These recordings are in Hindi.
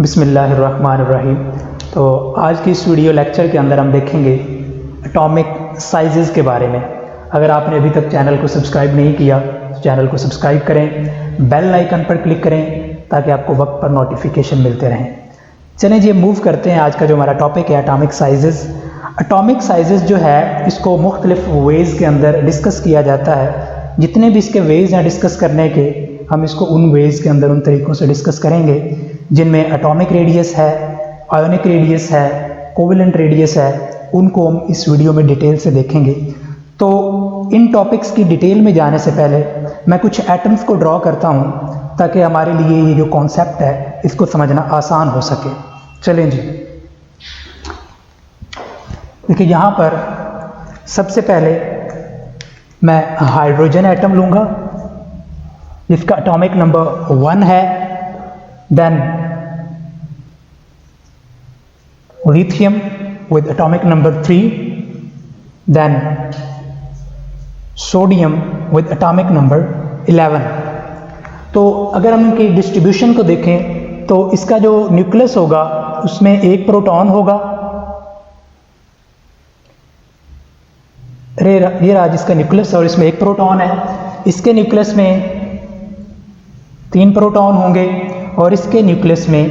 बिस्मिल्लाहिर्रहमानिर्रहीम। तो आज की इस वीडियो लेक्चर के अंदर हम देखेंगे एटॉमिक साइजेस के बारे में। अगर आपने अभी तक चैनल को सब्सक्राइब नहीं किया तो चैनल को सब्सक्राइब करें, बेल आइकन पर क्लिक करें ताकि आपको वक्त पर नोटिफिकेशन मिलते रहें। चलें जी, मूव करते हैं। आज का जो हमारा टॉपिक है एटॉमिक साइजेस। एटॉमिक साइजेस जो है इसको मुख्तलिफ वेज़ के अंदर डिस्कस किया जाता है। जितने भी इसके वेज़ हैं डिस्कस करने के, हम इसको उन वेज़ के अंदर उन तरीक़ों से डिस्कस करेंगे जिनमें एटॉमिक रेडियस है, आयोनिक रेडियस है, कोवेलेंट रेडियस है। उनको हम इस वीडियो में डिटेल से देखेंगे। तो इन टॉपिक्स की डिटेल में जाने से पहले मैं कुछ एटम्स को ड्रॉ करता हूँ ताकि हमारे लिए ये जो कॉन्सेप्ट है इसको समझना आसान हो सके। चलें जी, देखिए यहाँ पर सबसे पहले मैं हाइड्रोजन एटम लूँगा जिसका एटॉमिक नंबर 1 है। Then lithium with atomic number 3, then sodium with atomic number 11। तो अगर हम इनकी डिस्ट्रीब्यूशन को देखें तो इसका जो न्यूक्लियस होगा उसमें एक प्रोटॉन होगा। ये रहा जिसका न्यूक्लियस और इसमें एक प्रोटॉन है। इसके न्यूक्लियस में 3 प्रोटॉन होंगे और इसके न्यूक्लियस में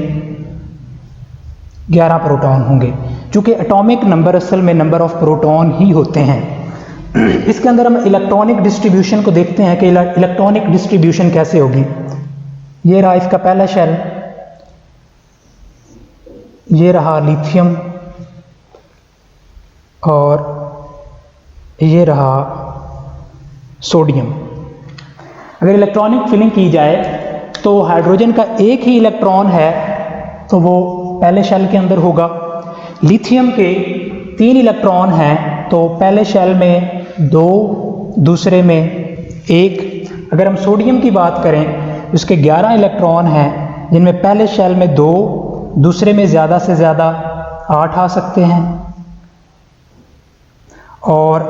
11 प्रोटॉन होंगे। चूँकि एटॉमिक नंबर असल में नंबर ऑफ प्रोटॉन ही होते हैं। इसके अंदर हम इलेक्ट्रॉनिक डिस्ट्रीब्यूशन को देखते हैं कि इलेक्ट्रॉनिक डिस्ट्रीब्यूशन कैसे होगी। ये रहा इसका पहला शेल, ये रहा लिथियम और ये रहा सोडियम। अगर इलेक्ट्रॉनिक फिलिंग की जाए तो हाइड्रोजन का एक ही इलेक्ट्रॉन है तो वो पहले शेल के अंदर होगा। लिथियम के 3 इलेक्ट्रॉन हैं तो पहले शेल में 2, दूसरे में 1। अगर हम सोडियम की बात करें उसके 11 इलेक्ट्रॉन हैं जिनमें पहले शेल में 2, दूसरे में ज़्यादा से ज़्यादा 8 आ सकते हैं और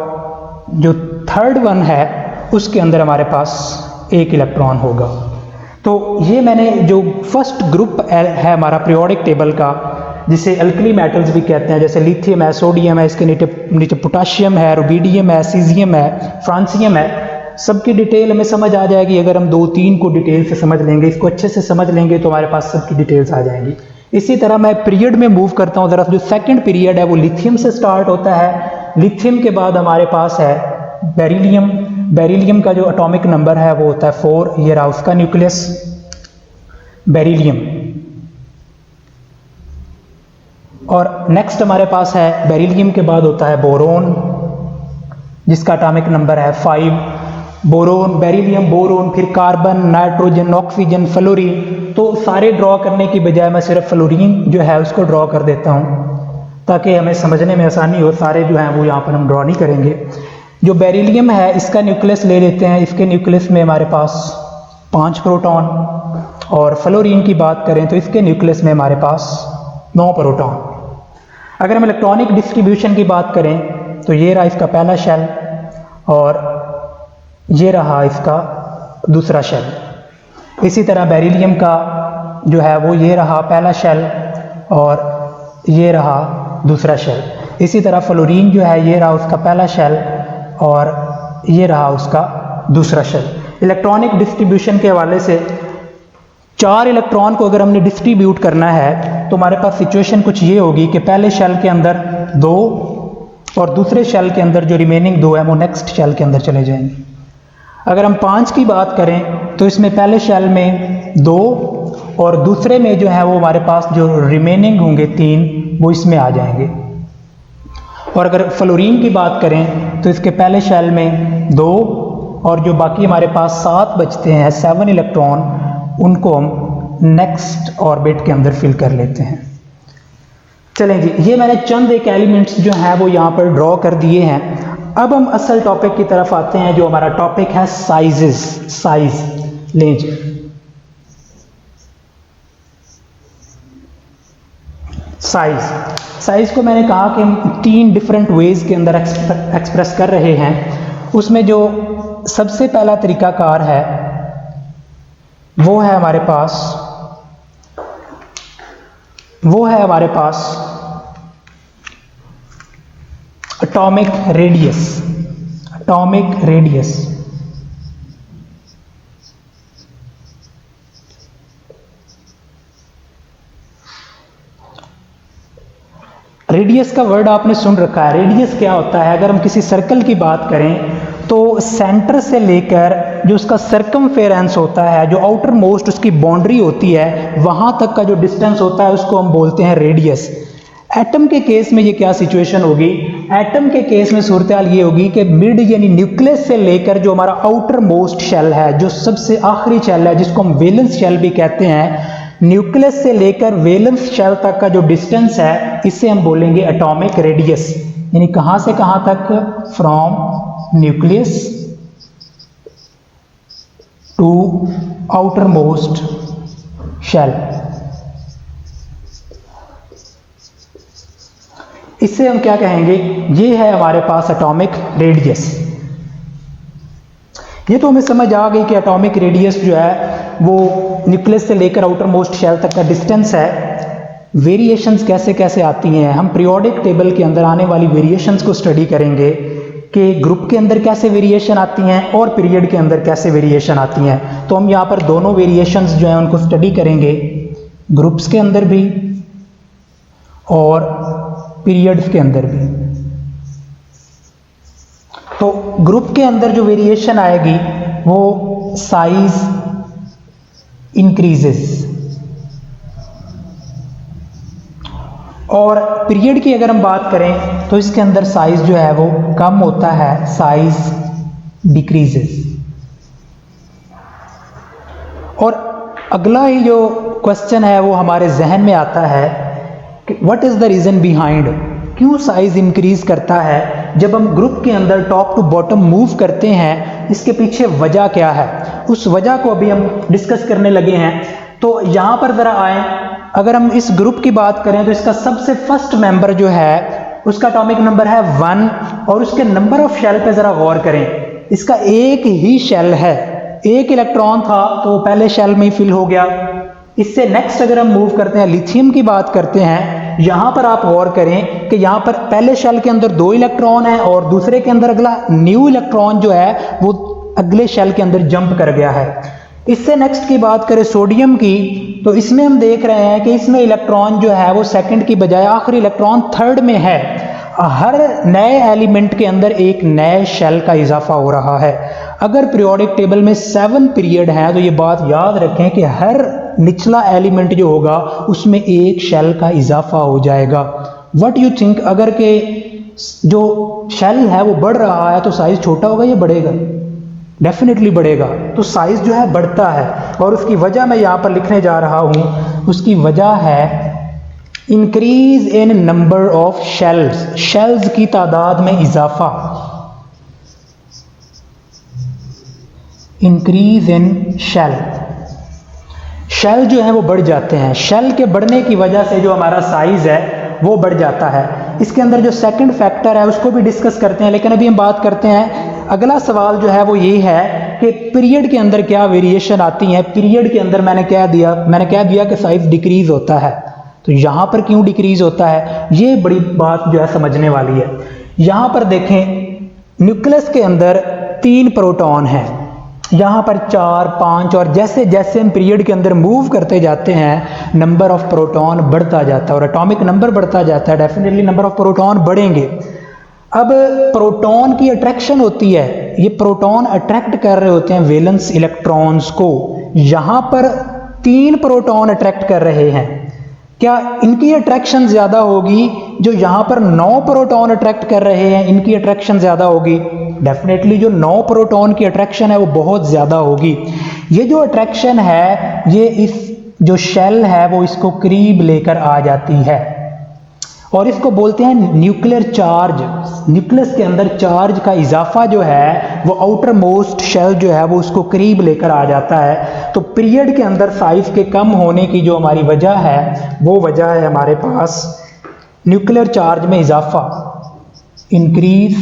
जो थर्ड वन है उसके अंदर हमारे पास 1 इलेक्ट्रॉन होगा। तो ये मैंने जो फर्स्ट ग्रुप है हमारा पीरियोडिक टेबल का, जिसे अल्कली मेटल्स भी कहते हैं, जैसे लिथियम है, सोडियम है, इसके नीचे पोटाशियम है, रुबिडियम है, सीजियम है, फ्रांसियम है। सबकी डिटेल हमें समझ आ जाएगी अगर हम 2-3 को डिटेल से समझ लेंगे, इसको अच्छे से समझ लेंगे तो हमारे पास सबकी डिटेल्स आ जाएंगी। इसी तरह मैं पीरियड में मूव करता हूँ। दरअसल जो सेकेंड पीरियड है वो लिथियम से स्टार्ट होता है। लिथियम के बाद हमारे पास है बेरिलियम। बेरिलियम का जो एटॉमिक नंबर है वो होता है 4। ये रहा उसका न्यूक्लियस बेरिलियम। और नेक्स्ट हमारे पास है बेरिलियम के बाद होता है बोरोन जिसका एटॉमिक नंबर है 5। बोरोन, बेरिलियम, बोरोन, फिर कार्बन, नाइट्रोजन, ऑक्सीजन, फ्लोरीन। तो सारे ड्रॉ करने की बजाय मैं सिर्फ फ्लोरीन जो है उसको ड्रॉ कर देता हूँ ताकि हमें समझने में आसानी हो। सारे जो हैं वो यहाँ पर हम ड्रॉ नहीं करेंगे। जो बेरिलियम है इसका न्यूक्लियस ले लेते हैं। इसके न्यूक्लियस में हमारे पास 5 प्रोटॉन और फ्लोरीन की बात करें तो इसके न्यूक्लियस में हमारे पास 9 प्रोटॉन। अगर हम इलेक्ट्रॉनिक डिस्ट्रीब्यूशन की बात करें तो ये रहा इसका पहला शेल और ये रहा इसका दूसरा शेल। इसी तरह बेरिलियम का जो है वो ये रहा पहला शेल और ये रहा दूसरा शेल। इसी तरह फ्लोरीन जो है ये रहा उसका पहला शेल और ये रहा उसका दूसरा शेल। इलेक्ट्रॉनिक डिस्ट्रीब्यूशन के हवाले से 4 इलेक्ट्रॉन को अगर हमने डिस्ट्रीब्यूट करना है तो हमारे पास सिचुएशन कुछ ये होगी कि पहले शेल के अंदर 2 और दूसरे शेल के अंदर जो रिमेनिंग 2 है वो नेक्स्ट शेल के अंदर चले जाएंगे। अगर हम 5 की बात करें तो इसमें पहले शेल में 2 और दूसरे में जो है वो हमारे पास जो रिमेनिंग होंगे 3 वो इसमें आ जाएंगे। और अगर फ्लोरीन की बात करें तो इसके पहले शेल में 2 और जो बाकी हमारे पास 7 बचते हैं 7 इलेक्ट्रॉन, उनको हम नेक्स्ट ऑर्बिट के अंदर फिल कर लेते हैं। चलें जी, ये मैंने चंद एक एलिमेंट्स जो हैं वो यहाँ पर ड्रॉ कर दिए हैं। अब हम असल टॉपिक की तरफ आते हैं जो हमारा टॉपिक है साइजेस। साइज लें जी। साइज को मैंने कहा कि हम 3 डिफरेंट वेज के अंदर एक्सप्रेस कर रहे हैं। उसमें जो सबसे पहला तरीकाकार है वो है हमारे पास वो है हमारे पास atomic radius. Atomic radius radius का वर्ड आपने सुन रखा है। रेडियस क्या होता है? अगर हम किसी सर्कल की बात करें तो सेंटर से लेकर जो उसका सर्कमफेरेंस होता है, जो आउटर मोस्ट उसकी बाउंड्री होती है, वहां तक का जो डिस्टेंस होता है उसको हम बोलते हैं रेडियस। एटम के केस में ये क्या सिचुएशन होगी? एटम के केस में सूरत हाल ये होगी कि मिड यानी न्यूक्लियस से लेकर जो हमारा आउटर मोस्ट शेल है, जो सबसे आखिरी शेल है, जिसको हम वैलेंस शेल भी कहते हैं, न्यूक्लियस से लेकर वैलेंस शेल तक का जो डिस्टेंस है, इसे हम बोलेंगे एटॉमिक रेडियस। यानी कहां से कहां तक? From nucleus to outermost shell. इससे हम क्या कहेंगे? ये है हमारे पास एटॉमिक रेडियस। ये तो हमें समझ आ गई कि एटॉमिक रेडियस जो है वो न्यूक्लियस से लेकर आउटर मोस्ट शेल तक का डिस्टेंस है। वेरिएशंस कैसे कैसे आती हैं, हम पीरियोडिक टेबल के अंदर आने वाली वेरिएशंस को स्टडी करेंगे कि ग्रुप के अंदर कैसे वेरिएशन आती हैं और पीरियड के अंदर कैसे वेरिएशन आती हैं। तो हम यहाँ पर दोनों वेरिएशंस जो हैं उनको स्टडी करेंगे, ग्रुप्स के अंदर भी और पीरियड्स के अंदर भी। तो ग्रुप के अंदर जो वेरिएशन आएगी वो साइज इंक्रीजेस, और पीरियड की अगर हम बात करें तो इसके अंदर साइज जो है वो कम होता है, साइज डिक्रीजेस। और अगला ही जो क्वेश्चन है वो हमारे जहन में आता है कि what is the reason behind, क्यों साइज इंक्रीज करता है जब हम ग्रुप के अंदर टॉप टू बॉटम मूव करते हैं? इसके पीछे वजह क्या है, उस वजह को अभी हम डिस्कस करने लगे हैं। तो यहां पर जरा आए, अगर हम इस ग्रुप की बात करें तो इसका सबसे फर्स्ट मेंबर जो है उसका एटॉमिक नंबर है 1, और उसके नंबर ऑफ शेल पे जरा गौर करें। इसका एक ही शेल है, एक इलेक्ट्रॉन था तो पहले शेल में ही फिल हो गया। इससे नेक्स्ट अगर हम मूव करते हैं, लिथियम की बात करते हैं, यहां पर आप गौर करें कि यहां पर पहले शेल के अंदर 2 इलेक्ट्रॉन है और दूसरे के अंदर अगला न्यू इलेक्ट्रॉन जो है वो अगले शेल के अंदर जंप कर गया है। इससे नेक्स्ट की बात करें सोडियम की, तो इसमें हम देख रहे हैं कि इसमें इलेक्ट्रॉन जो है वो सेकंड की बजाय आखिरी इलेक्ट्रॉन थर्ड में है। हर नए एलिमेंट के अंदर एक नए शेल का इजाफा हो रहा है। अगर पीरियोडिक टेबल में 7 पीरियड हैं तो ये बात याद रखें कि हर निचला एलिमेंट जो होगा उसमें एक शेल का इजाफा हो जाएगा। व्हाट यू थिंक, अगर के जो शेल है वो बढ़ रहा है तो साइज छोटा होगा या बढ़ेगा? डेफिनेटली बढ़ेगा। तो साइज जो है बढ़ता है, और उसकी वजह मैं यहाँ पर लिखने जा रहा हूँ। उसकी वजह है increase in number of shells, shells की तादाद में इजाफा। इंक्रीज इन शेल, शेल जो है वो बढ़ जाते हैं। शेल के बढ़ने की वजह से जो हमारा साइज है वो बढ़ जाता है। इसके अंदर जो सेकंड फैक्टर है उसको भी डिस्कस करते हैं, लेकिन अभी हम बात करते हैं, अगला सवाल जो है वो ये है कि पीरियड के अंदर क्या वेरिएशन आती है। पीरियड के अंदर मैंने कह दिया कि साइज डिक्रीज होता है। तो यहां पर क्यों डिक्रीज होता है, ये बड़ी बात जो है समझने वाली है। यहां पर देखें, न्यूक्लियस के अंदर 3 प्रोटॉन हैं, यहाँ पर 4, 5, और जैसे जैसे हम पीरियड के अंदर मूव करते जाते हैं नंबर ऑफ प्रोटॉन बढ़ता जाता है और एटॉमिक नंबर बढ़ता जाता है। डेफिनेटली नंबर ऑफ प्रोटॉन बढ़ेंगे। अब प्रोटॉन की अट्रैक्शन होती है, ये प्रोटॉन अट्रैक्ट कर रहे होते हैं वैलेंस इलेक्ट्रॉन्स को। यहाँ पर 3 प्रोटॉन अट्रैक्ट कर रहे हैं, क्या इनकी अट्रैक्शन ज्यादा होगी? जो यहाँ पर 9 प्रोटॉन अट्रैक्ट कर रहे हैं इनकी अट्रैक्शन ज्यादा होगी? डेफिनेटली जो 9 प्रोटॉन की अट्रैक्शन है वो बहुत ज्यादा होगी। ये जो अट्रैक्शन है ये इस जो शेल है वो इसको करीब लेकर आ जाती है, और इसको बोलते हैं न्यूक्लियर चार्ज। न्यूक्लियस के अंदर चार्ज का इजाफा जो है वो आउटर मोस्ट शेल जो है वो उसको करीब लेकर आ जाता है। तो पीरियड के अंदर साइज के कम होने की जो हमारी वजह है वो वजह है हमारे पास न्यूक्लियर चार्ज में इजाफा, increase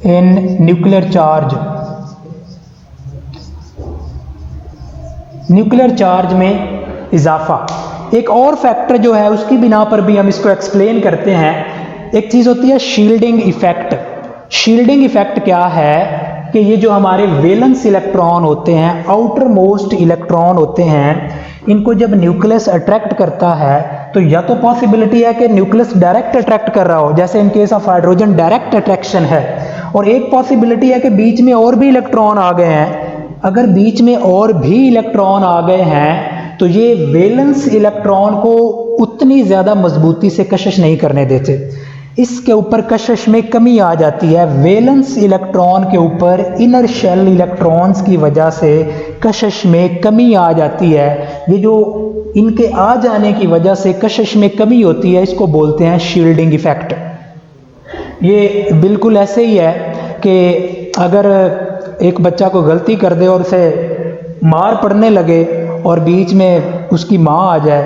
in nuclear charge. Nuclear charge में इजाफा। एक और फैक्टर जो है उसकी बिना पर भी हम इसको एक्सप्लेन करते हैं। एक चीज़ होती है शील्डिंग इफेक्ट। शील्डिंग इफेक्ट क्या है कि ये जो हमारे वैलेंस इलेक्ट्रॉन होते हैं, आउटर मोस्ट इलेक्ट्रॉन होते हैं, इनको जब न्यूक्लियस अट्रैक्ट करता है तो या तो पॉसिबिलिटी है कि न्यूक्लियस डायरेक्ट अट्रैक्ट कर रहा हो, जैसे in case of hydrogen direct attraction है, और एक पॉसिबिलिटी है कि बीच में और भी इलेक्ट्रॉन आ गए हैं। अगर बीच में और भी इलेक्ट्रॉन आ गए हैं तो ये वैलेंस इलेक्ट्रॉन को उतनी ज़्यादा मजबूती से कशिश नहीं करने देते, इसके ऊपर कशिश में कमी आ जाती है। वैलेंस इलेक्ट्रॉन के ऊपर इनर शेल इलेक्ट्रॉन्स की वजह से कशिश में कमी आ जाती है। ये जो इनके आ जाने की वजह से कशिश में कमी होती है, इसको बोलते हैं शील्डिंग इफेक्ट। ये बिल्कुल ऐसे ही है कि अगर एक बच्चा को गलती कर दे और उसे मार पड़ने लगे और बीच में उसकी माँ आ जाए,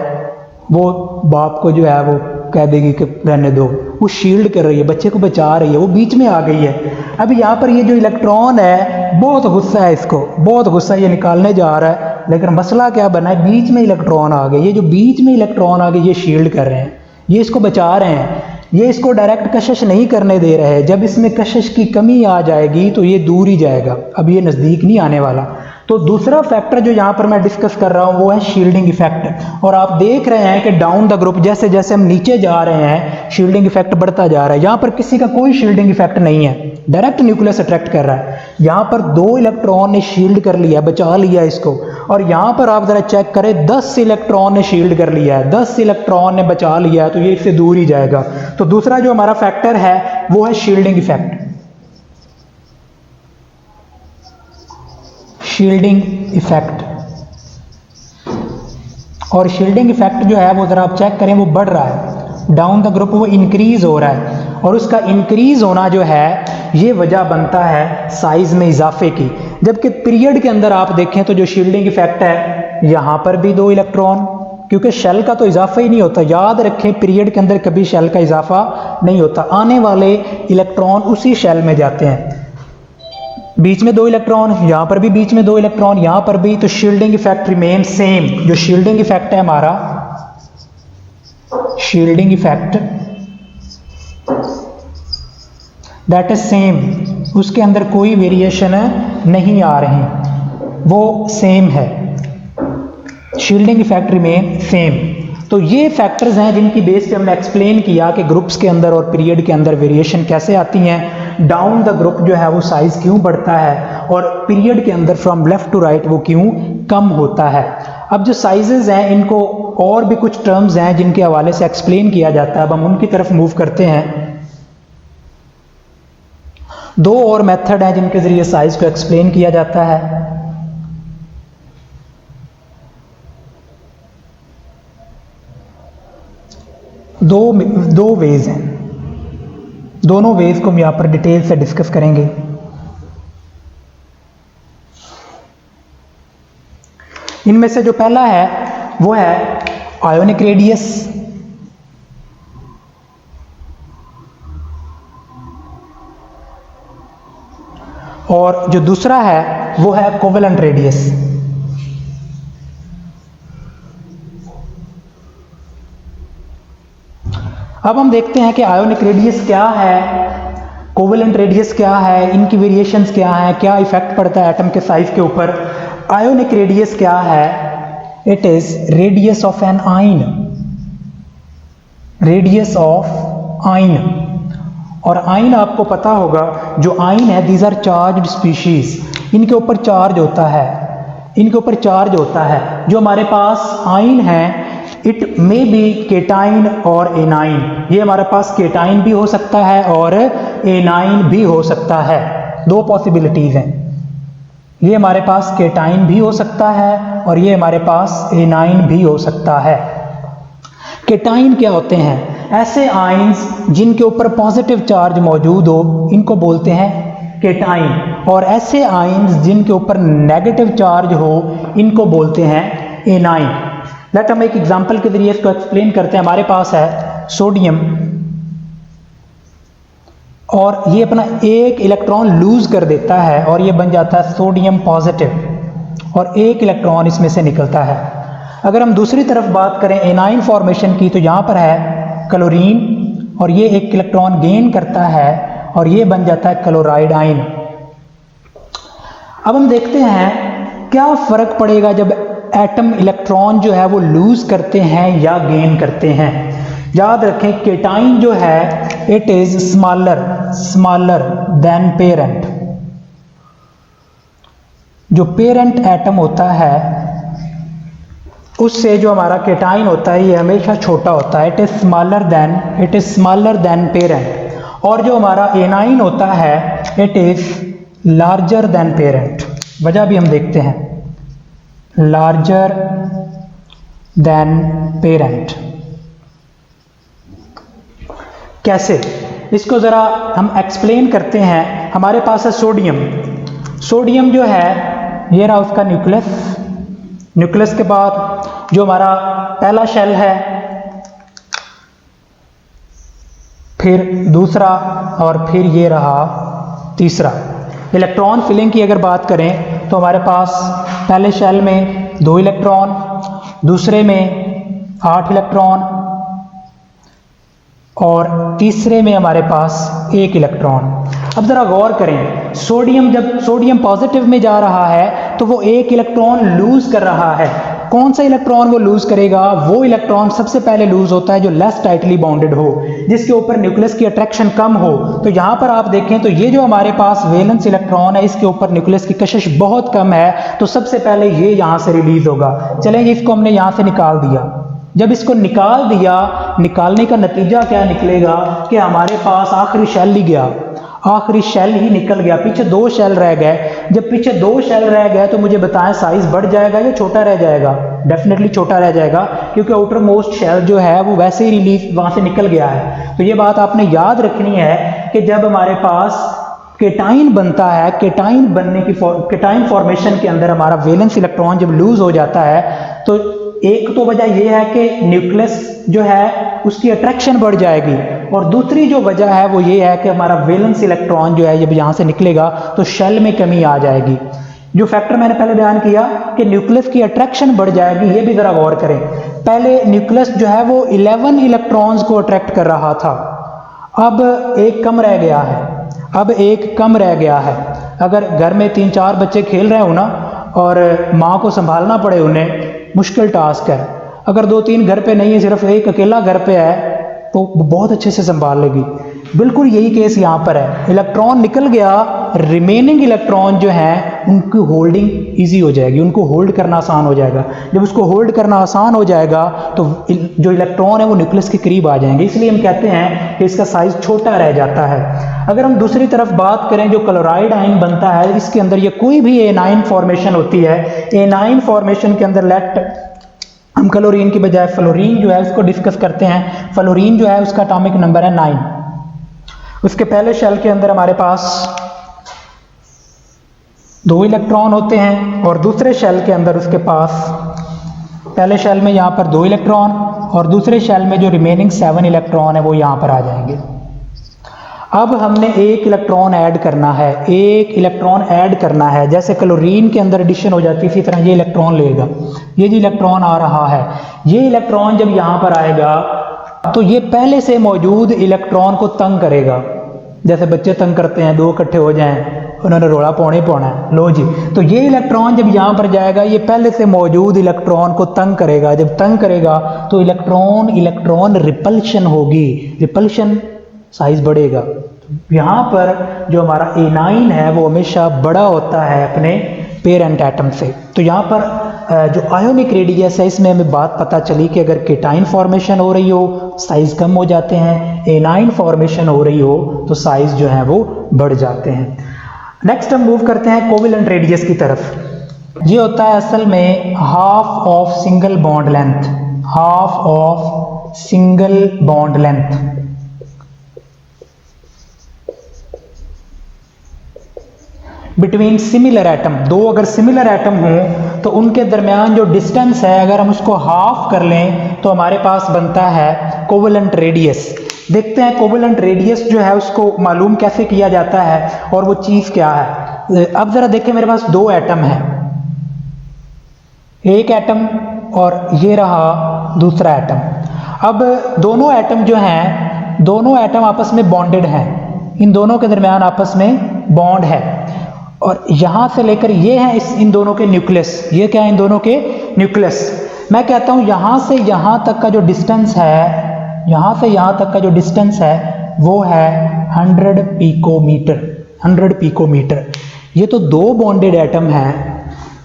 वो बाप को जो है वो कह देगी कि रहने दो, वो शील्ड कर रही है, बच्चे को बचा रही है, वो बीच में आ गई है। अब यहाँ पर ये जो इलेक्ट्रॉन है बहुत गुस्सा है, इसको बहुत गुस्सा ये निकालने जा रहा है, लेकिन मसला क्या बना है, बीच में इलेक्ट्रॉन आ गए। ये जो बीच में इलेक्ट्रॉन आ गए ये शील्ड कर रहे हैं, ये इसको बचा रहे हैं, ये इसको डायरेक्ट कशिश नहीं करने दे रहे हैं। जब इसमें कशिश की कमी आ जाएगी तो ये दूर ही जाएगा, अब ये नज़दीक नहीं आने वाला। तो दूसरा फैक्टर जो यहाँ पर मैं डिस्कस कर रहा हूँ वो है शील्डिंग इफेक्ट। और आप देख रहे हैं कि डाउन द ग्रुप जैसे जैसे हम नीचे जा रहे हैं शील्डिंग इफेक्ट बढ़ता जा रहा है। यहाँ पर किसी का कोई शील्डिंग इफेक्ट नहीं है, डायरेक्ट न्यूक्लियस अट्रैक्ट कर रहा है। यहाँ पर 2 इलेक्ट्रॉन ने शील्ड कर लिया, बचा लिया इसको, और यहाँ पर आप जरा चेक करें 10 इलेक्ट्रॉन ने शील्ड कर लिया है, 10 इलेक्ट्रॉन ने बचा लिया है, तो ये इससे दूर ही जाएगा। तो दूसरा जो हमारा फैक्टर है वो है शील्डिंग इफेक्ट। शील्डिंग इफेक्ट, और शील्डिंग इफेक्ट जो है वो ज़रा आप चेक करें वो बढ़ रहा है, डाउन द ग्रुप वो इंक्रीज हो रहा है, और उसका इंक्रीज होना जो है ये वजह बनता है साइज में इजाफे की। जबकि पीरियड के अंदर आप देखें तो जो शील्डिंग इफेक्ट है यहाँ पर भी 2 इलेक्ट्रॉन, क्योंकि शेल का तो इजाफा ही नहीं होता, याद रखें पीरियड के अंदर कभी शेल का इजाफा नहीं होता, आने वाले इलेक्ट्रॉन उसी शेल में जाते हैं। बीच में 2 इलेक्ट्रॉन, यहाँ पर भी बीच में 2 इलेक्ट्रॉन, यहाँ पर भी, तो शील्डिंग इफेक्ट रिमेन सेम। जो शील्डिंग इफेक्ट है हमारा, shielding effect that is same, उसके अंदर कोई वेरिएशन नहीं आ रही, वो सेम है, शील्डिंग इफेक्ट रिमेन सेम। तो ये फैक्टर्स हैं जिनकी बेस पे हमने एक्सप्लेन किया कि ग्रुप्स के अंदर और पीरियड के अंदर वेरिएशन कैसे आती हैं, डाउन द ग्रुप जो है वो साइज क्यों बढ़ता है, और पीरियड के अंदर फ्रॉम लेफ्ट टू राइट वो क्यों कम होता है। अब जो साइजेस हैं इनको और भी कुछ टर्म्स हैं जिनके हवाले से एक्सप्लेन किया जाता है, अब हम उनकी तरफ मूव करते हैं। 2 और मेथड हैं जिनके जरिए साइज को एक्सप्लेन किया जाता है। दो वेज हैं, दोनों वेज को हम यहाँ पर डिटेल से डिस्कस करेंगे। इनमें से जो पहला है वो है आयोनिक रेडियस, और जो दूसरा है वो है कोवेलेंट रेडियस। अब हम देखते हैं कि आयोनिक रेडियस क्या है, कोवेलेंट रेडियस क्या है, इनकी वेरिएशंस क्या है, क्या इफेक्ट पड़ता है एटम के साइज के ऊपर। आयोनिक रेडियस क्या है, it is radius of an ion, radius of ion. और आयन आपको पता होगा जो आयन है दीज आर चार्ज्ड स्पीशीज, इनके ऊपर चार्ज होता है, इनके ऊपर चार्ज होता है। जो हमारे पास आयन है इट मे बी केटाइन और एनाइन, ये हमारे पास केटाइन भी हो सकता है और एनाइन भी हो सकता है, 2 पॉसिबिलिटीज हैं। ये हमारे पास केटाइन भी हो सकता है और ये हमारे पास एनाइन भी हो सकता है। केटाइन क्या होते हैं, ऐसे आयन्स जिनके ऊपर पॉजिटिव चार्ज मौजूद हो इनको बोलते हैं केटाइन, और ऐसे आयन्स जिनके ऊपर नेगेटिव चार्ज हो इनको बोलते हैं एनाइन। लेट हम एक एग्जांपल के जरिए इसको एक्सप्लेन करते हैं। हमारे पास है सोडियम, और ये अपना एक इलेक्ट्रॉन लूज कर देता है और ये बन जाता है सोडियम पॉजिटिव, और एक इलेक्ट्रॉन इसमें से निकलता है। अगर हम दूसरी तरफ बात करें एनाइन फॉर्मेशन की, तो यहाँ पर है क्लोरीन और ये एक इलेक्ट्रॉन गेन करता है और ये बन जाता है क्लोराइड आयन। अब हम देखते हैं क्या फर्क पड़ेगा जब एटम इलेक्ट्रॉन जो है वो लूज करते हैं या गेन करते हैं। याद रखें केटाइन जो है it is smaller than parent. जो पेरेंट एटम होता है उससे जो हमारा केटाइन होता है ये हमेशा छोटा होता है, it is smaller than parent. और जो हमारा एनाइन होता है it is larger than parent. वजह भी हम देखते हैं, लार्जर देन पेरेंट। कैसे, इसको जरा हम एक्सप्लेन करते हैं। हमारे पास है सोडियम जो है ये रहा उसका न्यूक्लियस के बाद जो हमारा पहला शेल है, फिर दूसरा और फिर ये रहा तीसरा। इलेक्ट्रॉन फिलिंग की अगर बात करें तो हमारे पास पहले शेल में 2 इलेक्ट्रॉन, दूसरे में 8 इलेक्ट्रॉन और तीसरे में हमारे पास 1 इलेक्ट्रॉन। अब जरा गौर करें, जब सोडियम पॉजिटिव में जा रहा है तो वो 1 इलेक्ट्रॉन लूज कर रहा है। कौन सा इलेक्ट्रॉन वो लूज करेगा? वो इलेक्ट्रॉन सबसे पहले लूज होता है जो लेस टाइटली बाउंडेड हो, जिसके ऊपर न्यूक्लियस की अट्रैक्शन कम हो। तो यहां पर आप देखें तो ये जो हमारे पास वैलेंस इलेक्ट्रॉन है इसके ऊपर न्यूक्लियस की कशिश बहुत कम है, तो सबसे पहले ये यहां से रिलीज होगा। चलें इसको हमने यहां से निकाल दिया। जब इसको निकाल दिया, निकालने का नतीजा क्या निकलेगा कि हमारे पास आखिरी शेल ही गया, आखिरी शेल ही निकल गया, पीछे 2 शेल रह गए। जब पीछे 2 शेल रह गए तो मुझे बताएं साइज बढ़ जाएगा या छोटा रह जाएगा? डेफिनेटली छोटा रह जाएगा, क्योंकि आउटर मोस्ट शेल जो है वो वैसे ही रिलीज वहां से निकल गया है। तो ये बात आपने याद रखनी है कि जब हमारे पास केटाइन बनता है, केटाइन फॉर्मेशन के अंदर हमारा वैलेंस इलेक्ट्रॉन जब लूज हो जाता है तो एक तो वजह यह है कि न्यूक्लियस जो है उसकी अट्रैक्शन बढ़ जाएगी, और दूसरी जो वजह है वो ये है कि हमारा वैलेंस इलेक्ट्रॉन जो है जब यहाँ से निकलेगा तो शेल में कमी आ जाएगी। जो फैक्टर मैंने पहले बयान किया कि न्यूक्लियस की अट्रैक्शन बढ़ जाएगी, ये भी जरा गौर करें। पहले न्यूक्लियस जो है वो 11 इलेक्ट्रॉन्स को अट्रैक्ट कर रहा था, अब एक कम रह गया है। अगर घर में 3-4 बच्चे खेल रहे हो ना और माँ को संभालना पड़े उन्हें, मुश्किल टास्क है। अगर 2-3 घर पे नहीं है, सिर्फ एक अकेला घर पे है तो बहुत अच्छे से संभाल लेगी। बिल्कुल यही केस यहाँ पर है। इलेक्ट्रॉन निकल गया, रिमेनिंग इलेक्ट्रॉन जो हैं उनकी होल्डिंग इजी हो जाएगी, उनको होल्ड करना आसान हो जाएगा। जब उसको होल्ड करना आसान हो जाएगा तो जो इलेक्ट्रॉन है वो न्यूक्लियस के करीब आ जाएंगे, इसलिए हम कहते हैं कि इसका साइज छोटा रह जाता है। अगर हम दूसरी तरफ बात करें, जो क्लोराइड आयन बनता है इसके अंदर ये कोई भी एनाइन फॉर्मेशन होती है, एनाइन फॉर्मेशन के अंदर हम क्लोरीन की बजाय फ्लोरीन जो है उसको डिस्कस करते हैं। फ्लोरीन जो है उसका एटॉमिक नंबर है 9। उसके पहले शेल के अंदर हमारे पास 2 इलेक्ट्रॉन होते हैं और दूसरे शेल के अंदर उसके पास, पहले शेल में यहाँ पर 2 इलेक्ट्रॉन और दूसरे शेल में जो रिमेनिंग 7 इलेक्ट्रॉन है वो यहाँ पर आ जाएंगे। अब हमने 1 इलेक्ट्रॉन ऐड करना है, जैसे क्लोरीन के अंदर एडिशन हो जाती है इसी तरह ये इलेक्ट्रॉन लेगा। ये जो इलेक्ट्रॉन आ रहा है, ये इलेक्ट्रॉन जब यहाँ पर आएगा तो ये पहले से मौजूद इलेक्ट्रॉन को तंग करेगा, जैसे बच्चे तंग करते हैं, 2 इकट्ठे हो जाएं, उन्होंने रोड़ा पौने पौना है, लो जी। तो ये इलेक्ट्रॉन जब यहाँ पर जाएगा ये पहले से मौजूद इलेक्ट्रॉन को तंग करेगा। जब तंग करेगा तो इलेक्ट्रॉन रिपल्शन होगी, रिपल्शन साइज बढ़ेगा। यहाँ पर जो हमारा एनाइन है वो हमेशा बड़ा होता है अपने पेरेंट एटम से। तो यहाँ पर जो आयोनिक रेडियस है इसमें हमें बात पता चली कि अगर केटाइन फॉर्मेशन हो रही हो साइज कम हो जाते हैं, एनाइन फॉर्मेशन हो रही हो तो साइज जो है वो बढ़ जाते हैं। नेक्स्ट हम मूव करते हैं कोवेलेंट रेडियस की तरफ। ये होता है असल में half of single bond length, between similar atom. 2 अगर सिमिलर एटम हों तो उनके दरमियान जो डिस्टेंस है अगर हम उसको हाफ कर लें तो हमारे पास बनता है कोवेलेंट रेडियस। देखते हैं कोवेलेंट रेडियस जो है उसको मालूम कैसे किया जाता है और वो चीज़ क्या है। अब ज़रा देखें, मेरे पास 2 एटम है, एक एटम और ये रहा दूसरा एटम। अब दोनों एटम जो हैं, दोनों एटम आपस में बॉन्डेड हैं, इन दोनों के दरमियान आपस में बॉन्ड है, और यहाँ से लेकर ये है इन दोनों के न्यूक्लियस। ये क्या है? इन दोनों के न्यूक्लियस। मैं कहता हूँ यहाँ से यहाँ तक का जो डिस्टेंस है, यहाँ से यहाँ तक का जो डिस्टेंस है वो है 100 पिकोमीटर। 100 पिकोमीटर। ये तो दो बॉन्डेड एटम हैं।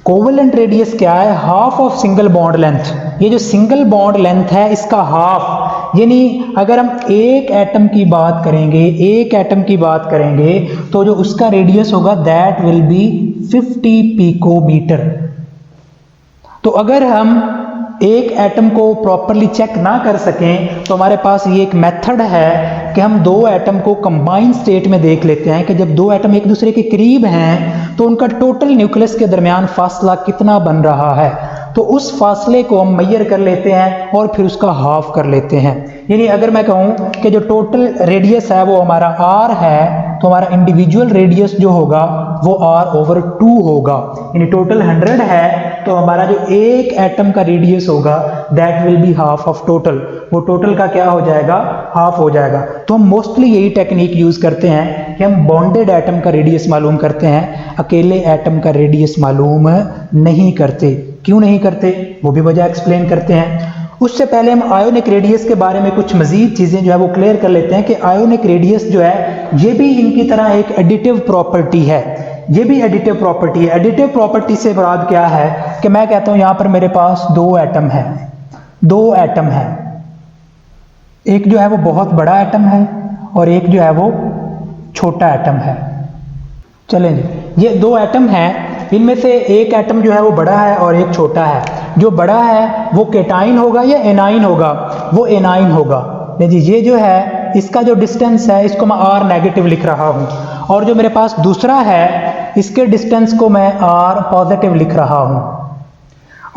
कोवेलेंट रेडियस क्या है? Half of single bond length. ये जो सिंगल बॉन्ड लेंथ है इसका हाफ, यानी अगर हम एक एटम की बात करेंगे, एक एटम की बात करेंगे तो जो उसका रेडियस होगा दैट विल बी 50 पिकोमीटर। तो अगर हम एक एटम को प्रॉपरली चेक ना कर सकें तो हमारे पास ये एक मेथड है कि हम दो एटम को कंबाइंड स्टेट में देख लेते हैं कि जब दो एटम एक दूसरे के करीब हैं तो उनका टोटल न्यूक्लियस के दरमियान फासला कितना बन रहा है। तो उस फासले को हम मेजर कर लेते हैं और फिर उसका हाफ कर लेते हैं। यानी अगर मैं कहूँ कि जो टोटल रेडियस है वो हमारा r है, तो हमारा इंडिविजुअल रेडियस जो होगा वो r/2 होगा। यानी टोटल 100 है तो हमारा जो एक एटम का रेडियस होगा that will be half of total. वो टोटल का क्या हो जाएगा? हाफ हो जाएगा। तो हम मोस्टली यही टेक्निक यूज करते हैं कि हम बॉन्डेड एटम का रेडियस मालूम करते हैं, अकेले एटम का रेडियस मालूम नहीं करते। क्यों नहीं करते वो भी वजह एक्सप्लेन करते हैं। उससे पहले हम आयोनिक रेडियस के बारे में कुछ मजीद चीजें जो है वो क्लियर कर लेते हैं कि आयोनिक रेडियस जो है ये भी इनकी तरह एक एडिटिव प्रॉपर्टी है। ये भी एडिटिव प्रॉपर्टी है। एडिटिव प्रॉपर्टी से मुराद क्या है कि मैं कहता हूं यहां पर मेरे पास दो एटम है, दो एटम है, एक जो है वो बहुत बड़ा एटम है और एक जो है वो छोटा एटम है। चलें जी, ये दो एटम हैं, इनमें से एक एटम जो है वो बड़ा है और एक छोटा है। जो बड़ा है वो केटाइन होगा या एनाइन होगा? वो एनाइन होगा। जी, ये जो है इसका जो डिस्टेंस है इसको मैं r नेगेटिव लिख रहा हूं, और जो मेरे पास दूसरा है इसके डिस्टेंस को मैं r पॉजिटिव लिख रहा हूं।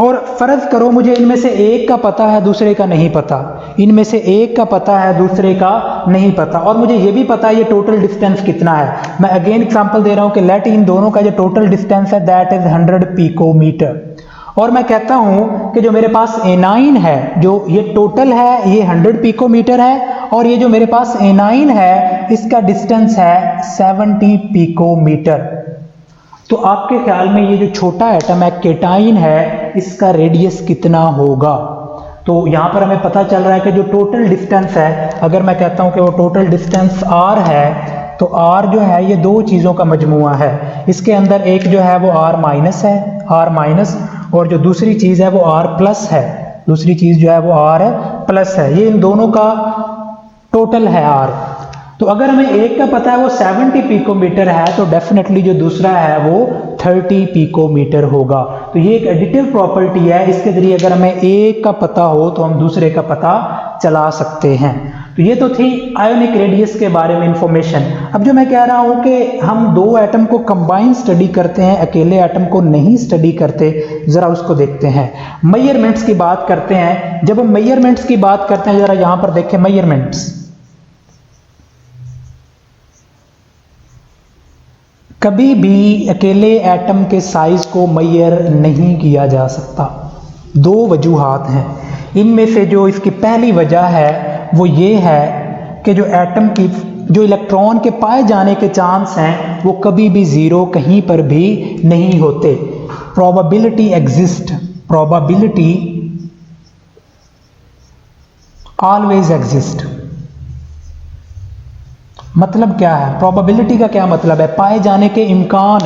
और फर्ज करो मुझे इनमें से एक का पता है दूसरे का नहीं पता, इनमें से एक का पता है दूसरे का नहीं पता, और मुझे ये भी पता है ये टोटल डिस्टेंस कितना है। मैं अगेन एग्जांपल दे रहा हूं कि लेट इन दोनों का जो टोटल डिस्टेंस है दैट इज 100 पिकोमीटर। और मैं कहता हूं कि जो मेरे पास एनाइन है, जो ये टोटल है ये 100 पिकोमीटर है, और ये जो मेरे पास एनाइन है इसका डिस्टेंस है 70 पिकोमीटर। तो आपके ख्याल में ये जो छोटा एटम है केटाइन है इसका रेडियस कितना होगा? तो यहाँ पर हमें पता चल रहा है कि जो टोटल डिस्टेंस है, अगर मैं कहता हूँ कि वो टोटल डिस्टेंस r है तो r जो है ये दो चीज़ों का मजमुआ है। इसके अंदर एक जो है वो r माइनस है, r माइनस, और जो दूसरी चीज़ है वो r प्लस है, दूसरी चीज़ जो है वो r प्लस है। ये इन दोनों का टोटल है r। तो अगर हमें एक का पता है वो 70 पिकोमीटर है तो डेफिनेटली जो दूसरा है वो 30 पिकोमीटर होगा। तो ये एक एडिटिव प्रॉपर्टी है, इसके जरिए अगर हमें एक का पता हो तो हम दूसरे का पता चला सकते हैं। तो ये तो थी आयोनिक रेडियस के बारे में इंफॉर्मेशन। अब जो मैं कह रहा हूँ कि हम दो एटम को कंबाइन स्टडी करते हैं, अकेले एटम को नहीं स्टडी करते, ज़रा उसको देखते हैं। मेजरमेंट्स की बात करते हैं। जब हम मेजरमेंट्स की बात करते हैं ज़रा यहाँ पर देखें मेजरमेंट्स। कभी भी अकेले एटम के साइज को मेजर नहीं किया जा सकता। दो वजूहात हैं, इनमें से जो इसकी पहली वजह है वो ये है कि जो एटम की जो इलेक्ट्रॉन के पाए जाने के चांस हैं वो कभी भी ज़ीरो कहीं पर भी नहीं होते। Probability exist, probability always exist. मतलब क्या है? प्रोबेबिलिटी का क्या मतलब है? पाए जाने के इम्कान।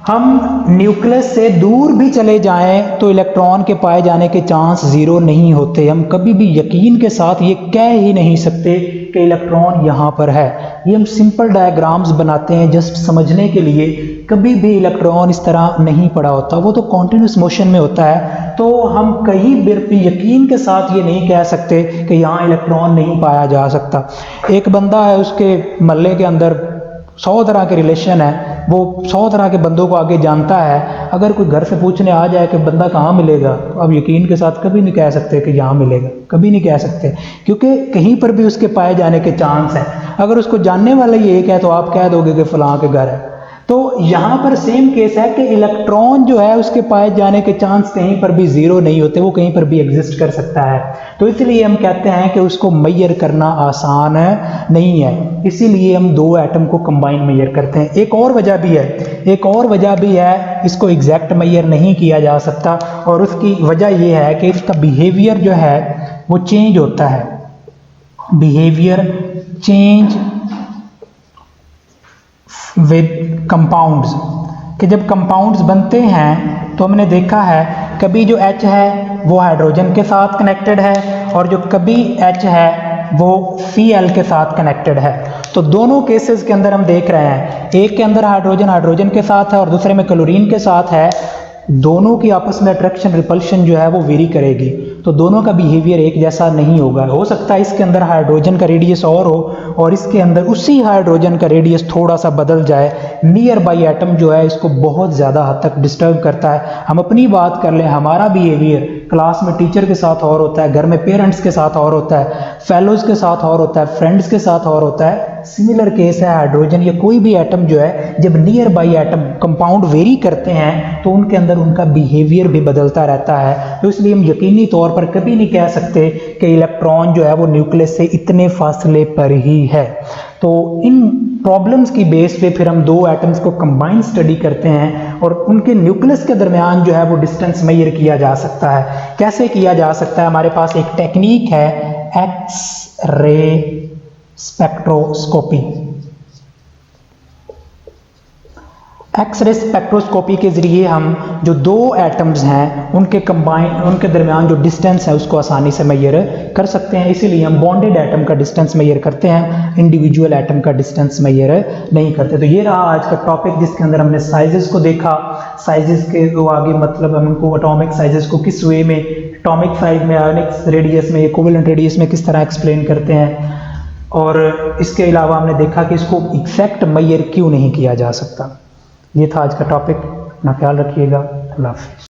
हम न्यूक्लियस से दूर भी चले जाएं तो इलेक्ट्रॉन के पाए जाने के चांस ज़ीरो नहीं होते। हम कभी भी यकीन के साथ ये कह ही नहीं सकते कि इलेक्ट्रॉन यहाँ पर है। ये हम सिंपल डायग्राम्स बनाते हैं जस्ट समझने के लिए। कभी भी इलेक्ट्रॉन इस तरह नहीं पड़ा होता, वो तो कॉन्टिन्यूस मोशन में होता है। तो हम कहीं भी यकीन के साथ ये नहीं कह सकते कि यहाँ इलेक्ट्रॉन नहीं पाया जा सकता। एक बंदा है, उसके मोहल्ले के अंदर 100 तरह के रिलेशन है, वो 100 तरह के बंदों को आगे जानता है। अगर कोई घर से पूछने आ जाए कि बंदा कहाँ मिलेगा, तो आप यकीन के साथ कभी नहीं कह सकते कि यहाँ मिलेगा, कभी नहीं कह सकते, क्योंकि कहीं पर भी उसके पाए जाने के चांस हैं। अगर उसको जानने वाला ही एक है तो आप कह दोगे कि फलां के घर है। तो यहाँ पर सेम केस है कि इलेक्ट्रॉन जो है उसके पाए जाने के चांस कहीं पर भी जीरो नहीं होते, वो कहीं पर भी एग्जिस्ट कर सकता है। तो इसलिए हम कहते हैं कि उसको मेजर करना आसान नहीं है, इसीलिए हम दो एटम को कंबाइन मेजर करते हैं। एक और वजह भी है, इसको एग्जैक्ट मेजर नहीं किया जा सकता, और उसकी वजह ये है कि इसका बिहेवियर जो है वो चेंज होता है। बिहेवियर चेंज विद कंपाउंड्स, कि जब कंपाउंड्स बनते हैं तो हमने देखा है कभी जो H है वो हाइड्रोजन के साथ कनेक्टेड है, और जो कभी H है वो Cl के साथ कनेक्टेड है। तो दोनों केसेस के अंदर हम देख रहे हैं, एक के अंदर हाइड्रोजन के साथ है और दूसरे में क्लोरीन के साथ है, दोनों की आपस में अट्रैक्शन रिपल्शन जो है वो वेरी करेगी, तो दोनों का बिहेवियर एक जैसा नहीं होगा। हो सकता है इसके अंदर हाइड्रोजन का रेडियस और हो और इसके अंदर उसी हाइड्रोजन का रेडियस थोड़ा सा बदल जाए। नियर बाई एटम जो है इसको बहुत ज़्यादा हद तक डिस्टर्ब करता है। हम अपनी बात कर लें, हमारा बिहेवियर क्लास में टीचर के साथ और होता है, घर में पेरेंट्स के साथ और होता है, फेलोज के साथ और होता है, फ्रेंड्स के साथ और होता है। सिमिलर केस है हाइड्रोजन या कोई भी एटम जो है, जब near by atom compound very करते हैं तो उनके अंदर उनका बिहेवियर भी बदलता रहता है। तो इसलिए हम यकीनी तौर पर कभी नहीं कह सकते कि इलेक्ट्रॉन जो है वो न्यूक्लियस से इतने फासले पर ही है। तो इन प्रॉब्लम्स की बेस पे फिर हम दो एटम्स को कंबाइन स्टडी करते हैं और उनके न्यूक्लियस के दरमियान जो है वो डिस्टेंस मेजर किया जा सकता है। कैसे किया जा सकता है? हमारे पास एक टेक्निक है X ray spectroscopy. X ray spectroscopy के जरिए हम जो दो एटम्स हैं उनके दरमियान जो डिस्टेंस है उसको आसानी से मेजर कर सकते हैं। इसीलिए हम बॉन्डेड एटम का डिस्टेंस मेजर करते हैं, इंडिविजुअल एटम का डिस्टेंस मेजर नहीं करते। तो ये रहा आज का टॉपिक जिसके अंदर हमने साइजेस को देखा, साइजेस के आगे मतलब हमको एटॉमिक साइजेस को किस वे में, एटॉमिक साइज में, आयोनिक रेडियस में, इक्विवेलेंट रेडियस में किस तरह एक्सप्लेन करते हैं, और इसके अलावा हमने देखा कि इसको एग्जैक्ट मेजर क्यों नहीं किया जा सकता। ये था आज का टॉपिक। अपना ख्याल रखिएगा। अल्लाह हाफ़िज़।